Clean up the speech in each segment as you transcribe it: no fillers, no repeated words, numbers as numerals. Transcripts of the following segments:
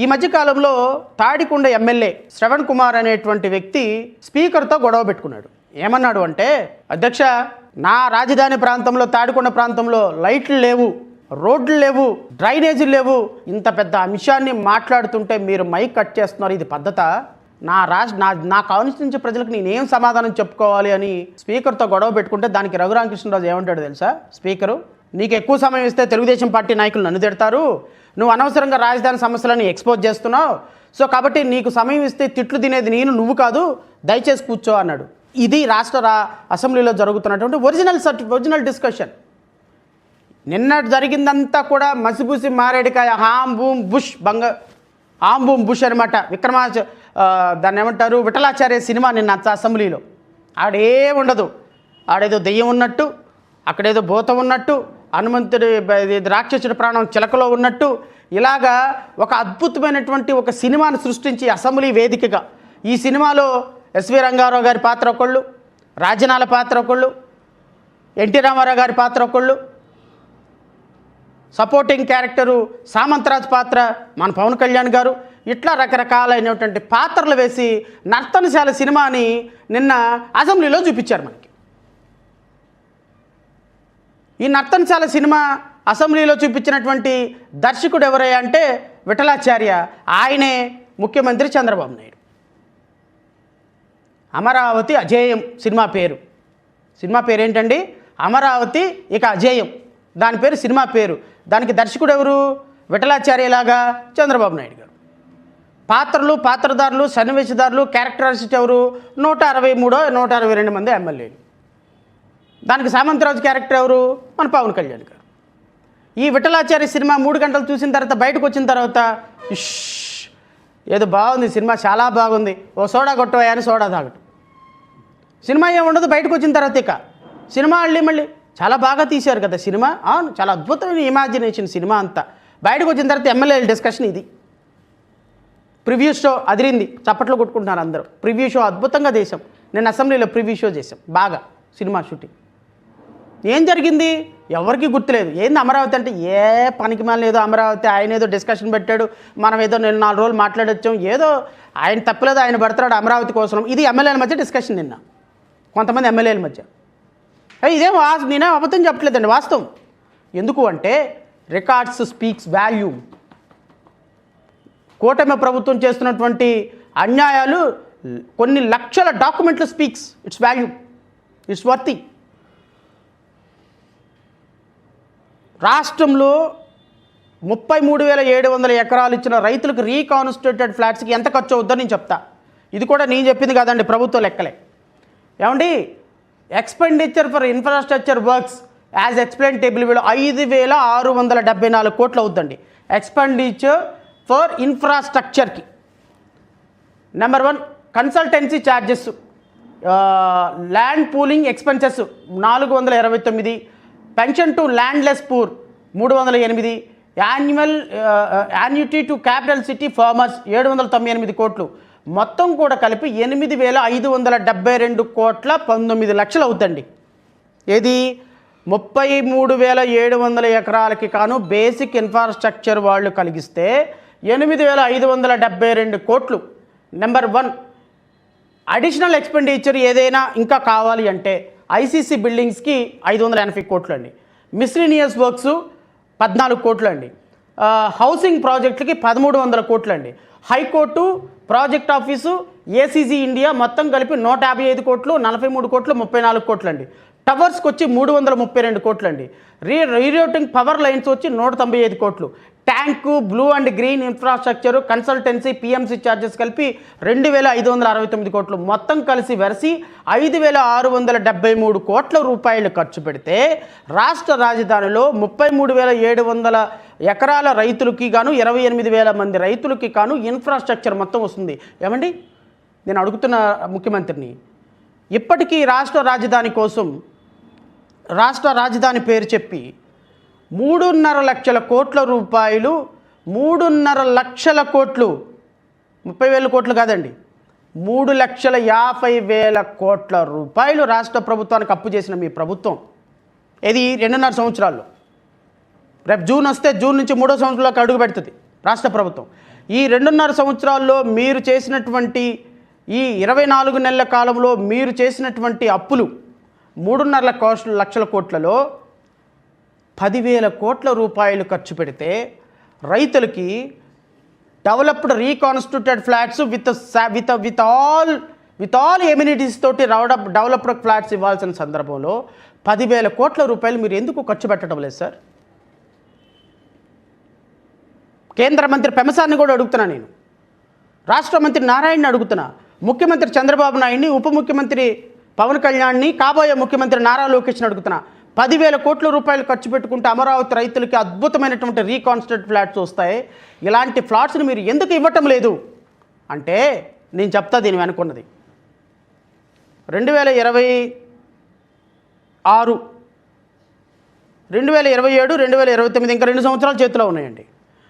ఈ మధ్య కాలంలో తాడికొండ ఎమ్మెల్యే శ్రవణ్ కుమార్ అనేటువంటి వ్యక్తి స్పీకర్తో గొడవ పెట్టుకున్నాడు. ఏమన్నాడు అంటే, అధ్యక్ష, నా రాజధాని ప్రాంతంలో తాడికొండ ప్రాంతంలో లైట్లు లేవు, రోడ్లు లేవు, డ్రైనేజీలు లేవు, ఇంత పెద్ద అంశాన్ని మాట్లాడుతుంటే మీరు మైక్ కట్ చేస్తున్నారు, ఇది పద్ధత? నా కాన్స్టిట్యూన్సీ ప్రజలకు నేనేం సమాధానం చెప్పుకోవాలి అని స్పీకర్తో గొడవ పెట్టుకుంటే దానికి రఘురామకృష్ణరాజు ఏమంటాడు తెలుసా? స్పీకరు, నీకు ఎక్కువ సమయం ఇస్తే తెలుగుదేశం పార్టీ నాయకులు నన్ను తిడతారు, నువ్వు అనవసరంగా రాజధాని సమస్యలను ఎక్స్పోజ్ చేస్తున్నావు, సో కాబట్టి నీకు సమయం ఇస్తే తిట్లు తినేది నువ్వు కాదు, దయచేసి కూర్చో అన్నాడు. ఇది రాష్ట్ర అసెంబ్లీలో జరుగుతున్నటువంటి ఒరిజినల్ డిస్కషన్. నిన్న జరిగిందంతా కూడా మసిపూసి మారేడికాయ హామ్ బూమ్ బుష్ అనమాట. దాన్ని ఏమంటారు, విఠలాచార్య సినిమా నిన్న అసెంబ్లీలో. ఆడే ఉండదు, ఆడేదో దెయ్యం ఉన్నట్టు, అక్కడేదో భూతం ఉన్నట్టు, హనుమంతుడి రాక్షసుడి ప్రాణం చిలకలో ఉన్నట్టు, ఇలాగా ఒక అద్భుతమైనటువంటి ఒక సినిమాను సృష్టించి అసెంబ్లీ వేదికగా, ఈ సినిమాలో ఎస్వి రంగారావు గారి పాత్ర ఒకళ్ళు, రాజనాల పాత్ర ఒకళ్ళు, ఎన్టీ రామారావు గారి పాత్ర ఒకళ్ళు, సపోర్టింగ్ క్యారెక్టరు సామంతరాజ్ పాత్ర మన పవన్ కళ్యాణ్ గారు, ఇట్లా రకరకాలైనటువంటి పాత్రలు వేసి నర్తనశాల సినిమాని నిన్న అసెంబ్లీలో చూపించారు మనకి. ఈ నర్తనశాల సినిమా అసెంబ్లీలో చూపించినటువంటి దర్శకుడు ఎవరయ్యా అంటే విఠలాచార్య, ఆయనే ముఖ్యమంత్రి చంద్రబాబు నాయుడు. అమరావతి అజేయం సినిమా పేరు. సినిమా పేరు ఏంటండి? అమరావతి ఇక అజేయం, దాని పేరు సినిమా పేరు. దానికి దర్శకుడు ఎవరు? విఠలాచార్యలాగా చంద్రబాబు నాయుడు గారు. పాత్రలు, పాత్రధారులు, సన్నివేశదారులు, క్యారెక్టర్ ఆర్టిస్ట్ ఎవరు? 163-162 మంది ఎమ్మెల్యేలు. దానికి సామంతరాజు క్యారెక్టర్ ఎవరు? మన పవన్ కళ్యాణ్ గారు. ఈ విఠలాచార్య సినిమా 3 గంటలు చూసిన తర్వాత బయటకు వచ్చిన తర్వాత ఏదో బాగుంది సినిమా, చాలా బాగుంది, ఓ సోడా కొట్టవా అని సోడా తాగటం. సినిమా ఏముండదు బయటకు వచ్చిన తర్వాత. ఇక సినిమా మళ్ళీ చాలా బాగా తీశారు కదా సినిమా, అవును, చాలా అద్భుతమైన ఇమాజినేషన్ సినిమా అంతా. బయటకు వచ్చిన తర్వాత ఎమ్మెల్యేల డిస్కషన్ ఇది. ప్రివ్యూ షో అదిరింది, చప్పట్లు కొట్టుకుంటున్నారు అందరూ. ప్రివ్యూ షో అద్భుతంగా చేసాం. నేను అసెంబ్లీలో ప్రివ్యూ షో చేసాం బాగా, సినిమా షూటింగ్. ఏం జరిగింది ఎవరికి గుర్తులేదు. ఏంది అమరావతి అంటే, ఏ పనికి మాల ఏదో అమరావతి, ఆయన ఏదో డిస్కషన్ పెట్టాడు, మనం ఏదో 4 రోజులు మాట్లాడొచ్చాం, ఏదో ఆయన తప్పలేదు, ఆయన పడతాడు అమరావతి కోసం. ఇది ఎమ్మెల్యేల మధ్య డిస్కషన్ నిన్న, కొంతమంది ఎమ్మెల్యేల మధ్య. ఇదేం నేనే అబద్ధం చెప్పట్లేదండి, వాస్తవం. ఎందుకు అంటే రికార్డ్స్ స్పీక్స్ వాల్యూమ్. కూటమి ప్రభుత్వం చేస్తున్నటువంటి అన్యాయాలు కొన్ని లక్షల డాక్యుమెంట్లు స్పీక్స్, ఇట్స్ వాల్యూమ్, ఇట్స్ వర్తి. రాష్ట్రంలో 33,700 ఎకరాలు ఇచ్చిన రైతులకు రీకాన్స్టిట్యూటెడ్ ఫ్లాట్స్కి ఎంత ఖర్చు అవుద్దో నేను చెప్తా. ఇది కూడా నేను చెప్పింది కాదండి, ప్రభుత్వ లెక్కలే. ఏమండి, expenditure for infrastructure works as explain table వీళ్ళు 5,674 కోట్లు అవుతుందండి ఎక్స్పెండిచర్ ఫర్ ఇన్ఫ్రాస్ట్రక్చర్కి. Number 1 consultancy charges, land pooling expenses 429, pension to landless poor 308, annuity to capital city farmers 798 కోట్లు. మొత్తం కూడా కలిపి 8,572 కోట్ల 19 లక్షలు అవుతుంది. ఏది 33,700 ఎకరాలకి కాను బేసిక్ ఇన్ఫ్రాస్ట్రక్చర్ వాళ్ళు కలిగిస్తే 8,572 కోట్లు. నెంబర్ 1 అడిషనల్ ఎక్స్పెండిచర్ ఏదైనా ఇంకా కావాలి అంటే ఐసీసీ బిల్డింగ్స్కి 580 కోట్లు అండి, మిస్లీనియస్ వర్క్స్ 14 కోట్లు అండి, హౌసింగ్ ప్రాజెక్టులకి 1300 కోట్లు అండి, high court, project office, ACG India మొత్తం కలిపి 155 కోట్లు, 43 కోట్లు, 34 కోట్లు అండి. టవర్స్కి వచ్చి 332 కోట్లు అండి. రీరూటింగ్ పవర్ లైన్స్ వచ్చి 195 కోట్లు. Tank, blue and green infrastructure, consultancy, PMC charges కలిపి 2,569 కోట్లు. మొత్తం కలిసి వెరసి 5,673 కోట్ల రూపాయలు ఖర్చు పెడితే రాష్ట్ర రాజధానిలో 33,700 ఎకరాల రైతులకి గాను 28,000 మంది రైతులకి కాను ఇన్ఫ్రాస్ట్రక్చర్ మొత్తం వస్తుంది. ఏమండి, నేను అడుగుతున్న ముఖ్యమంత్రిని, ఇప్పటికీ రాష్ట్ర రాజధాని కోసం, రాష్ట్ర రాజధాని పేరు చెప్పి 3.5 లక్షల కోట్ల రూపాయలు, 3.5 లక్షల కోట్లు, 30,000 కోట్లు కాదండి, 3,50,000 కోట్ల రూపాయలు రాష్ట్ర ప్రభుత్వానికి అప్పు చేసిన మీ ప్రభుత్వం ఇది 2.5 సంవత్సరాల్లో. రేపు జూన్ వస్తే జూన్ నుంచి 3వ సంవత్సరంలోకి అడుగు పెడుతుంది రాష్ట్ర ప్రభుత్వం. ఈ 2.5 సంవత్సరాల్లో మీరు చేసినటువంటి ఈ 24 నెలల కాలంలో మీరు చేసినటువంటి అప్పులు 3.5 లక్షల కోట్లలో 10,000 కోట్ల రూపాయలు ఖర్చు పెడితే రైతులకి developed reconstituted flats with all amenities తోటి డెవలప్డ్ ఫ్లాట్స్ ఇవ్వాల్సిన సందర్భంలో 10,000 కోట్ల రూపాయలు మీరు ఎందుకు ఖర్చు పెట్టడం లేదు సార్? కేంద్ర మంత్రి పెమసాన్ని కూడా అడుగుతున్నా, నేను రాష్ట్ర మంత్రి నారాయణని అడుగుతున్నా, ముఖ్యమంత్రి చంద్రబాబు నాయుడిని, ఉప ముఖ్యమంత్రి పవన్ కళ్యాణ్ని, కాబోయే ముఖ్యమంత్రి నారా లోకేష్ని అడుగుతున్నా. 10,000 కోట్ల రూపాయలు ఖర్చు పెట్టుకుంటే అమరావతి రైతులకి అద్భుతమైనటువంటి రీకాన్స్టిట్యూట్ ఫ్లాట్స్ వస్తాయి. ఇలాంటి ఫ్లాట్స్ని మీరు ఎందుకు ఇవ్వటం లేదు అంటే నేను చెప్తా దీని వెనుకున్నది. 2026, 2027, 2029 ఇంకా 2 సంవత్సరాలు చేతిలో ఉన్నాయండి.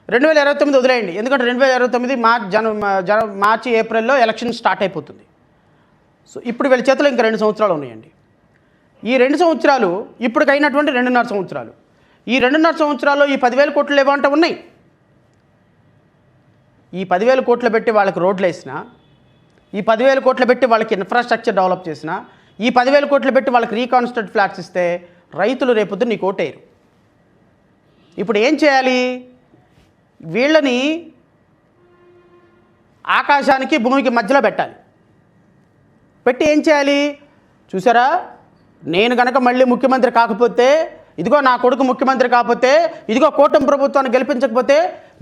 2029 వదిలేయండి, ఎందుకంటే 2029 మార్చి ఏప్రిల్లో ఎలక్షన్ స్టార్ట్ అయిపోతుంది. సో ఇప్పుడు వీళ్ళ చేతిలో ఇంకా 2 సంవత్సరాలు ఉన్నాయండి. ఈ 2 సంవత్సరాలు ఇప్పటికైనటువంటి 2.5 సంవత్సరాలు, ఈ 2.5 సంవత్సరాల్లో ఈ 10,000 కోట్లు ఏమంటే ఉన్నాయి. ఈ 10,000 కోట్లు పెట్టి వాళ్ళకి రోడ్లు వేసినా, ఈ 10,000 కోట్లు పెట్టి వాళ్ళకి ఇన్ఫ్రాస్ట్రక్చర్ డెవలప్ చేసినా, ఈ 10,000 కోట్లు పెట్టి వాళ్ళకి రీకాన్స్ట్రక్ట్ ఫ్లాట్స్ ఇస్తే రైతులు రేపొద్దు నీకు ఓటేయరు. ఇప్పుడు ఏం చేయాలి? వీళ్ళని ఆకాశానికి భూమికి మధ్యలో పెట్టాలి. పెట్టి ఏం చేయాలి? చూసారా, నేను కనుక మళ్ళీ ముఖ్యమంత్రి కాకపోతే, ఇదిగో నా కొడుకు ముఖ్యమంత్రి కాకపోతే, ఇదిగో కూటమి ప్రభుత్వాన్ని గెలిపించకపోతే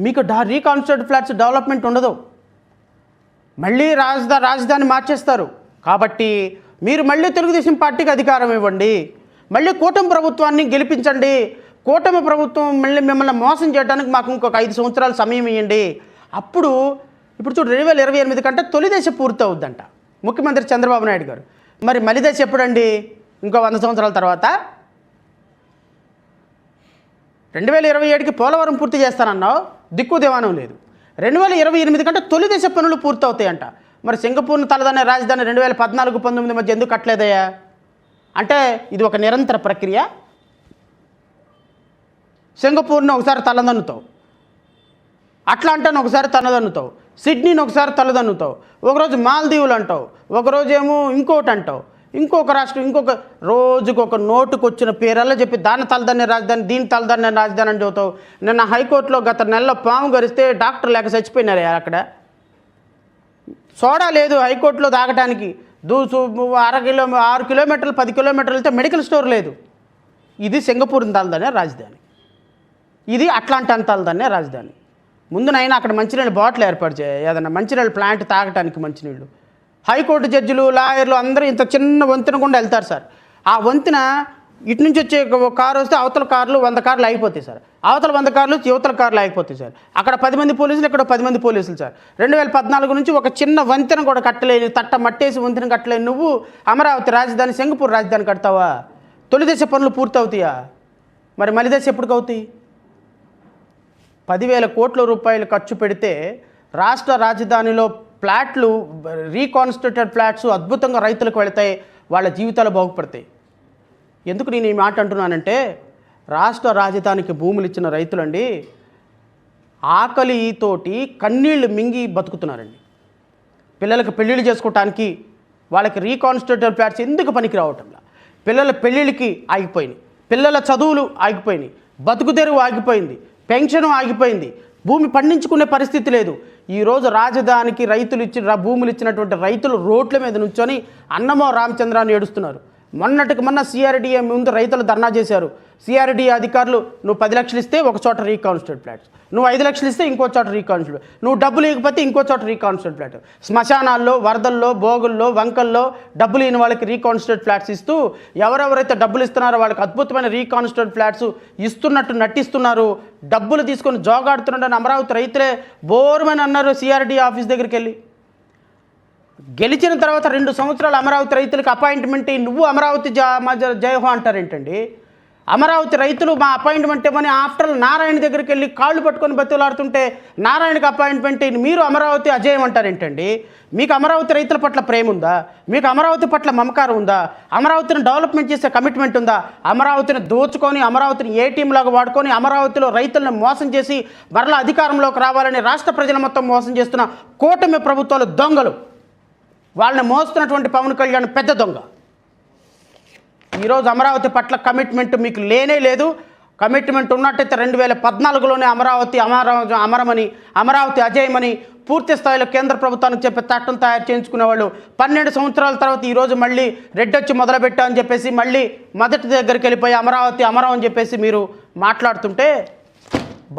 మీకు రీకాన్స్ట్రక్ట్ ఫ్లాట్స్ డెవలప్మెంట్ ఉండదు, మళ్ళీ రాజధాని మార్చేస్తారు. కాబట్టి మీరు మళ్ళీ తెలుగుదేశం పార్టీకి అధికారం ఇవ్వండి, మళ్ళీ కూటమి ప్రభుత్వాన్ని గెలిపించండి. కూటమి ప్రభుత్వం మళ్ళీ మిమ్మల్ని మోసం చేయడానికి మాకు ఇంకొక 5 సంవత్సరాలు సమయం ఇవ్వండి. అప్పుడు ఇప్పుడు చూడు 2028 కంటే తొలి దశ పూర్తి అవుద్దంట ముఖ్యమంత్రి చంద్రబాబు నాయుడు గారు. మరి మలి దశ ఎప్పుడండి? ఇంకో 100 సంవత్సరాల తర్వాత 2027కి పోలవరం పూర్తి చేస్తానన్నావు, దిక్కు దివానం లేదు. 2028 కంటే తొలి దశ పనులు పూర్తవుతాయంట. మరి సింగపూర్ను తలదనే రాజధాని 2014-19 మధ్య ఎందుకు కట్టలేదయ్యా? అంటే ఇది ఒక నిరంతర ప్రక్రియ. సింగపూర్ని ఒకసారి తలదన్నుతావు, అట్లాంటాను ఒకసారి తలదన్నుతావు, సిడ్నీని ఒకసారి తలదన్నుతావు, ఒకరోజు మాల్దీవులు అంటావు, ఒకరోజేమో ఇంకోటి అంటావు, ఇంకొక రాష్ట్రం ఇంకొక రోజుకొక నోటుకు వచ్చిన పేరల్లా చెప్పి దాన్ని తలదన్నే రాజధాని, దీన్ని తలదన్నే రాజధాని అని చెబుతావు. నిన్న హైకోర్టులో గత నెలలో పాము గరిస్తే డాక్టర్ లేక చచ్చిపోయినారు. అక్కడ సోడా లేదు హైకోర్టులో తాగటానికి. 6 కిలోమీటర్లు 10 కిలోమీటర్లు వెళ్తే మెడికల్ స్టోర్ లేదు. ఇది సింగపూర్ తలదన్నే రాజధాని, ఇది అట్లాంటి తలదన్నే రాజధాని. ముందు నైనా అక్కడ మంచినీళ్ళు బాటిల్ ఏర్పాటు చేయాలి, ఏదైనా మంచినీళ్ళు ప్లాంట్ తాగటానికి మంచినీళ్ళు. హైకోర్టు జడ్జిలు, లాయర్లు అందరూ ఇంత చిన్న వంతెన గుండా వెళ్తారు సార్. ఆ వంతెన ఇటు నుంచి వచ్చే కారు వస్తే అవతల కార్లు 100 కార్లు ఆగిపోతాయి సార్, అవతల 100 కార్లు యువతల కార్లు ఆగిపోతాయి సార్. అక్కడ 10 మంది పోలీసులు, ఇక్కడ 10 మంది పోలీసులు సార్. 2014 నుంచి ఒక చిన్న వంతెన కూడా కట్టలేని, తట్ట మట్టేసి వంతెన కట్టలేని నువ్వు అమరావతి రాజధాని, సింగపూర్ రాజధాని కడతావా? తొలి దశ పనులు పూర్తవుతాయా? మరి మలి దశ ఎప్పటికి అవుతాయి? 10,000 కోట్ల రూపాయలు ఖర్చు పెడితే రాష్ట్ర రాజధానిలో ఫ్లాట్లు, రీకాన్స్టిట్యూటెడ్ ఫ్లాట్స్ అద్భుతంగా రైతులకు వెళతాయి, వాళ్ళ జీవితాలు బాగుపడతాయి. ఎందుకు నేను ఈ మాట అంటున్నానంటే, రాష్ట్ర రాజధానికి భూములు ఇచ్చిన రైతులండి ఆకలితోటి కన్నీళ్లు మింగి బతుకుతున్నారండి. పిల్లలకు పెళ్ళిళ్ళు చేసుకోవటానికి వాళ్ళకి రీకాన్స్టిట్యూటెడ్ ఫ్లాట్స్ ఎందుకు పనికి రావటంలా? పిల్లల పెళ్ళిళ్ళకి ఆగిపోయినాయి, పిల్లల చదువులు ఆగిపోయినాయి, బతుకు తెరువు ఆగిపోయింది, పెన్షన్ ఆగిపోయింది, భూమి పండించుకునే పరిస్థితి లేదు. ఈరోజు రాజధానికి రైతులు భూములు ఇచ్చినటువంటి రైతులు రోడ్ల మీద నుంచొని అన్నమో రామచంద్రాన్ని ఏడుస్తున్నారు. మొన్నటికి మొన్న సిఆర్డీఏ ముందు రైతులు ధర్నా చేశారు. సిఆర్డీఏ అధికారులు నువ్వు 10 లక్షలు ఇస్తే ఒక చోట రీకాన్స్టిట్యూట్ ఫ్లాట్స్, నువ్వు 5 లక్షలు ఇస్తే ఇంకో చోట రీకాన్స్టిట్యూట్, నువ్వు డబ్బులు ఇవ్వకపోతే ఇంకో చోట రీకాన్స్టిట్యూట్ ఫ్లాట్. శ్మశానాల్లో, వరదల్లో, బోగుల్లో, వంకల్లో డబ్బులు ఇవ్వని వాళ్ళకి రీకాన్స్టిట్యూట్ ఫ్లాట్స్ ఇస్తూ, ఎవరెవరైతే డబ్బులు ఇస్తున్నారో వాళ్ళకి అద్భుతమైన రీకాన్స్టిట్యూట్ ఫ్లాట్స్ ఇస్తున్నట్టు నటిస్తున్నారు. డబ్బులు తీసుకొని జోగాడుతున్నాడని అమరావతి రైతులే బోర్మని అన్నారు సిఆర్డీఏ ఆఫీస్ దగ్గరికి వెళ్ళి. గెలిచిన తర్వాత 2 సంవత్సరాలు అమరావతి రైతులకు అపాయింట్మెంట్ నువ్వు అమరావతి జయహో అంటారేంటండి? అమరావతి రైతులు మా అపాయింట్మెంట్ ఇవ్వని ఆఫ్టర్ నారాయణ దగ్గరికి వెళ్ళి కాళ్ళు పట్టుకొని బతులాడుతుంటే నారాయణకి అపాయింట్మెంట్ మీరు అమరావతి అజయం అంటారేంటండి? మీకు అమరావతి రైతుల పట్ల ప్రేమ ఉందా? మీకు అమరావతి పట్ల మమకారం ఉందా? అమరావతిని డెవలప్మెంట్ చేసే కమిట్మెంట్ ఉందా? అమరావతిని దోచుకొని అమరావతిని ఏటీఎం లాగా వాడుకొని అమరావతిలో రైతులను మోసం చేసి మరలా అధికారంలోకి రావాలని రాష్ట్ర ప్రజల మొత్తం మోసం చేస్తున్న కూటమి ప్రభుత్వాలు దొంగలు. వాళ్ళని మోస్తున్నటువంటి పవన్ కళ్యాణ్ పెద్ద దొంగ. ఈరోజు అమరావతి పట్ల కమిట్మెంట్ మీకు లేనే లేదు. కమిట్మెంట్ ఉన్నట్టయితే 2014లోనే అమరమని అమరావతి అజయమని పూర్తి స్థాయిలో కేంద్ర ప్రభుత్వానికి చెప్పి చట్టం తయారు చేయించుకునేవాళ్ళు. 12 సంవత్సరాల తర్వాత ఈరోజు మళ్ళీ రెడ్డొచ్చి మొదలుపెట్టా అని చెప్పేసి మళ్ళీ మొదటి దగ్గరికి వెళ్ళిపోయి అమరావతి అమరం అని చెప్పేసి మీరు మాట్లాడుతుంటే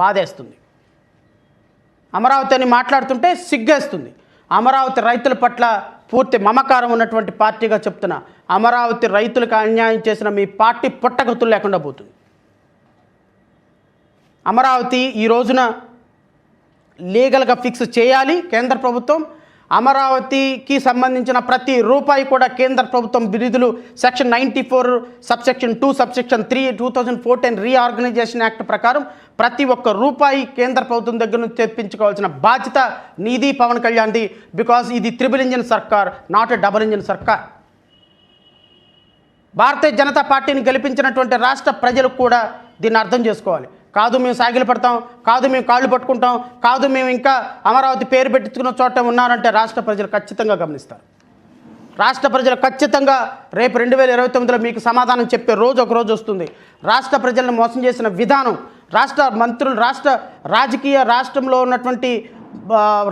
బాధేస్తుంది. అమరావతి అని మాట్లాడుతుంటే సిగ్గేస్తుంది. అమరావతి రైతుల పట్ల పూర్తి మమకారం ఉన్నటువంటి పార్టీగా చెప్తున్నా, అమరావతి రైతులకు అన్యాయం చేసిన మీ పార్టీ పుట్టగతులు లేకుండా పోతుంది. అమరావతి ఈ రోజున లీగల్గా ఫిక్స్ చేయాలి కేంద్ర ప్రభుత్వం. అమరావతికి సంబంధించిన ప్రతి రూపాయి కూడా కేంద్ర ప్రభుత్వం బిరుదులు section 94 subsection 2 subsection 3 2014 reorganisation act ప్రకారం ప్రతి ఒక్క రూపాయి కేంద్ర ప్రభుత్వం దగ్గర నుంచి తెప్పించుకోవాల్సిన బాధ్యత నీది, పవన్ కళ్యాణ్ది. బికాజ్ ఇది త్రిబుల్ ఇంజిన్ సర్కార్, నాట్ ఎ డబుల్ ఇంజిన్ సర్కార్. భారతీయ జనతా పార్టీని గెలిపించినటువంటి రాష్ట్ర ప్రజలు కూడా దీన్ని అర్థం చేసుకోవాలి. కాదు మేము సాగిలు పడతాం, కాదు మేము కాళ్ళు పట్టుకుంటాం, కాదు మేము ఇంకా అమరావతి పేరు పెట్టించుకున్న చోట ఉన్నారంటే రాష్ట్ర ప్రజలు ఖచ్చితంగా గమనిస్తారు. రాష్ట్ర ప్రజలు ఖచ్చితంగా రేపు 2029లో మీకు సమాధానం చెప్పే రోజు ఒక రోజు వస్తుంది. రాష్ట్ర ప్రజలను మోసం చేసిన విధానం, రాష్ట్ర మంత్రులు, రాష్ట్రంలో ఉన్నటువంటి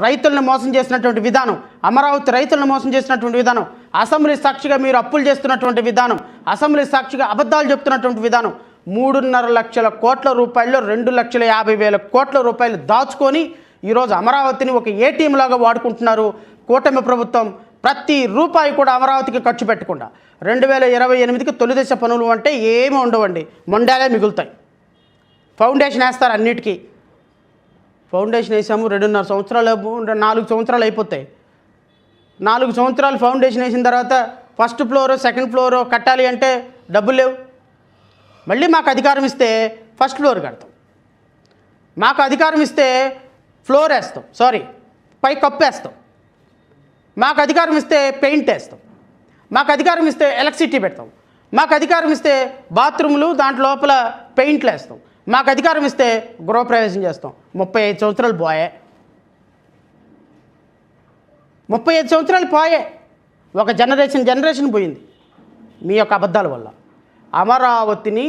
రైతులను మోసం చేసినటువంటి విధానం, అమరావతి రైతులను మోసం చేసినటువంటి విధానం, అసెంబ్లీ సాక్షిగా మీరు అప్పులు చేస్తున్నటువంటి విధానం, అసెంబ్లీ సాక్షిగా అబద్ధాలు చెప్తున్నటువంటి విధానం, 3.5 లక్షల కోట్ల రూపాయల్లో 2,50,000 కోట్ల రూపాయలు దాచుకొని ఈరోజు అమరావతిని ఒక ఏటీఎం లాగా వాడుకుంటున్నారు కూటమి ప్రభుత్వం. ప్రతి రూపాయి కూడా అమరావతికి ఖర్చు పెట్టకుండా 2028కి తొలిదశ పనులు అంటే ఏమి ఉండవండి, మొండాలే మిగులుతాయి. ఫౌండేషన్ వేస్తారు అన్నిటికీ. ఫౌండేషన్ వేసాము 2.5 సంవత్సరాలు, 4 సంవత్సరాలు అయిపోతాయి. 4 సంవత్సరాలు ఫౌండేషన్ వేసిన తర్వాత ఫస్ట్ ఫ్లోర్ సెకండ్ ఫ్లోర్ కట్టాలి అంటే డబ్బులు లేవు. మళ్ళీ మాకు అధికారం ఇస్తే ఫస్ట్ ఫ్లోర్ కడతాం, మాకు అధికారం ఇస్తే ఫ్లోర్ వేస్తాం, పై కప్పు వేస్తాం, మాకు అధికారం ఇస్తే పెయింట్ వేస్తాం, మాకు అధికారం ఇస్తే ఎలక్ట్రిసిటీ పెడతాం, మాకు అధికారం ఇస్తే బాత్రూములు దాంట్లో లోపల పెయింట్లు వేస్తాం, మాకు అధికారం ఇస్తే గృహప్రవేశం చేస్తాం. 35 సంవత్సరాలు పోయే, 35 సంవత్సరాలు పోయే. ఒక జనరేషన్ పోయింది మీ యొక్క అబద్ధాల వల్ల. అమరావతిని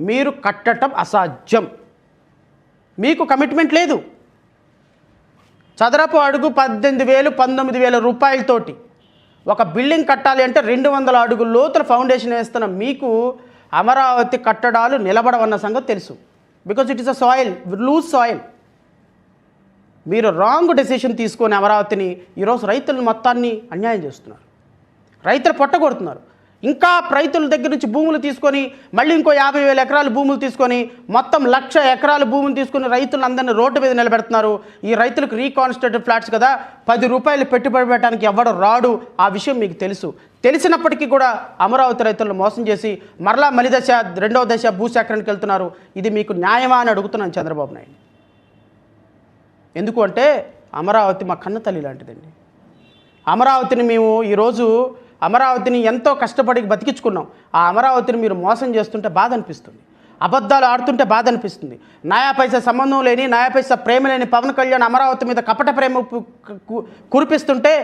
మీరు కట్టడం అసాధ్యం. మీకు కమిట్మెంట్ లేదు. చదరపు అడుగు 18,000 19,000 రూపాయలతోటి ఒక బిల్డింగ్ కట్టాలి అంటే 200 అడుగుల లోతుల ఫౌండేషన్ వేస్తున్న మీకు అమరావతి కట్టడాలు నిలబడవన్న సంగతి తెలుసు. Because it is a soil, loose soil. మీరు రాంగ్ డెసిషన్ తీసుకొని అమరావతిని ఈరోజు రైతుల మొత్తాన్ని అన్యాయం చేస్తున్నారు, రైతులు పొట్టగొడుతున్నారు. ఇంకా రైతుల దగ్గర నుంచి భూములు తీసుకొని మళ్ళీ ఇంకో 50,000 ఎకరాలు భూములు తీసుకొని మొత్తం 1,00,000 ఎకరాల భూములు తీసుకొని రైతులందరినీ రోడ్డు మీద నిలబెడుతున్నారు. ఈ రైతులకు రీకాన్స్ట్రక్టెడ్ ఫ్లాట్స్ కదా, 10 రూపాయలు పెట్టుబడి పెట్టడానికి ఎవడు రాడు. ఆ విషయం మీకు తెలుసు. తెలిసినప్పటికీ కూడా అమరావతి రైతులను మోసం చేసి మరలా మలిదశ 2వ దశ భూసేకరణకి వెళ్తున్నారు. ఇది మీకు న్యాయమా అని అడుగుతున్నాను చంద్రబాబు నాయుడు. ఎందుకు అంటే అమరావతి మా కన్న తల్లి లాంటిదండి. అమరావతిని మేము ఈరోజు అమరావతిని ఎంతో కష్టపడి బతికించుకున్నాం. ఆ అమరావతిని మీరు మోసం చేస్తుంటే బాధ అనిపిస్తుంది, అబద్ధాలు ఆడుతుంటే బాధ అనిపిస్తుంది. నయా పైసా సంబంధం లేని, నయా పైసా ప్రేమ లేని పవన్ కళ్యాణ్ అమరావతి మీద కపట ప్రేమ కురిపిస్తుంటే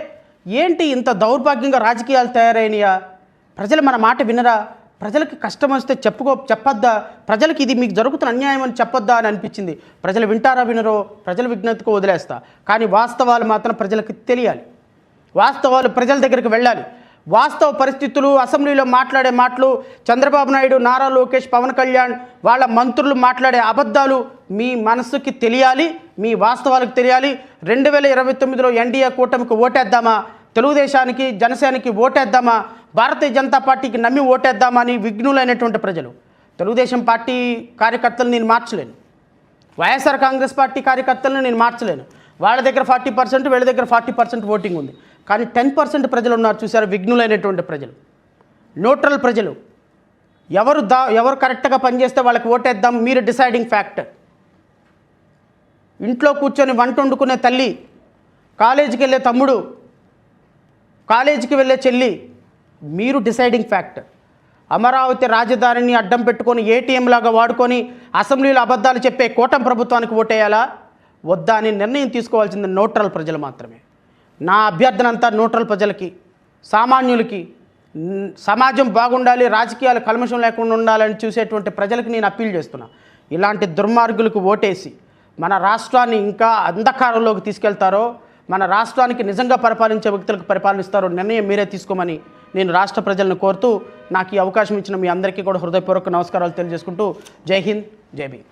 ఏంటి ఇంత దౌర్భాగ్యంగా రాజకీయాలు తయారైనయా? ప్రజలు మన మాట వినరా? ప్రజలకి కష్టం వస్తే చెప్పొద్దా? ప్రజలకి ఇది మీకు జరుగుతున్న అన్యాయం అని చెప్పొద్దా అని అనిపించింది. ప్రజలు వింటారా వినరో ప్రజల విజ్ఞతకు వదిలేస్తా, కానీ వాస్తవాలు మాత్రం ప్రజలకు తెలియాలి. వాస్తవాలు ప్రజల దగ్గరికి వెళ్ళాలి. వాస్తవ పరిస్థితులు, అసెంబ్లీలో మాట్లాడే మాటలు, చంద్రబాబు నాయుడు, నారా లోకేష్, పవన్ కళ్యాణ్ వాళ్ళ మంత్రులు మాట్లాడే అబద్ధాలు మీ మనసుకి తెలియాలి, మీ వాస్తవాలకు తెలియాలి. 2029లో ఎన్డీఏ కూటమికి ఓటేద్దామా, తెలుగుదేశానికి జనసేనకి ఓటేద్దామా, భారతీయ జనతా పార్టీకి నమ్మి ఓటేద్దామా అని విఘ్నులైనటువంటి ప్రజలు. తెలుగుదేశం పార్టీ కార్యకర్తలను నేను మార్చలేను, వైఎస్ఆర్ కాంగ్రెస్ పార్టీ కార్యకర్తలను నేను మార్చలేను. వాళ్ళ దగ్గర 40%, వీళ్ళ దగ్గర 40% ఓటింగ్ ఉంది. కానీ 10% ప్రజలు ఉన్నారు చూసారు, విఘ్నులైనటువంటి ప్రజలు, న్యూట్రల్ ప్రజలు. ఎవరు కరెక్ట్గా పనిచేస్తే వాళ్ళకి ఓటేద్దాం, మీరు డిసైడింగ్ ఫ్యాక్టర్. ఇంట్లో కూర్చొని వంట వండుకునే తల్లి, కాలేజీకి వెళ్ళే తమ్ముడు, కాలేజీకి వెళ్ళే చెల్లి, మీరు డిసైడింగ్ ఫ్యాక్టర్. అమరావతి రాజధానిని అడ్డం పెట్టుకొని ఏటీఎం లాగా వాడుకొని అసెంబ్లీలో అబద్ధాలు చెప్పే కూటమి ప్రభుత్వానికి ఓటేయాలా వద్దా అని నిర్ణయం తీసుకోవాల్సింది న్యూట్రల్ ప్రజలు మాత్రమే. నా అభ్యర్థన అంతా న్యూట్రల్ ప్రజలకి, సామాన్యులకి, సమాజం బాగుండాలి, రాజకీయాలు కల్మషం లేకుండా ఉండాలని చూసేటువంటి ప్రజలకు నేను అప్పీల్ చేస్తున్నా. ఇలాంటి దుర్మార్గులకు ఓటేసి మన రాష్ట్రాన్ని ఇంకా అంధకారంలోకి తీసుకెళ్తారో, మన రాష్ట్రానికి నిజంగా పరిపాలించే వ్యక్తులకు పరిపాలనిస్తారో నిర్ణయం మీరే తీసుకోమని నేను రాష్ట్ర ప్రజలను కోరుతూ, నాకు ఈ అవకాశం ఇచ్చిన మీ అందరికీ కూడా హృదయపూర్వక నమస్కారాలు తెలియజేసుకుంటూ, జై హింద్, జై భీమ్.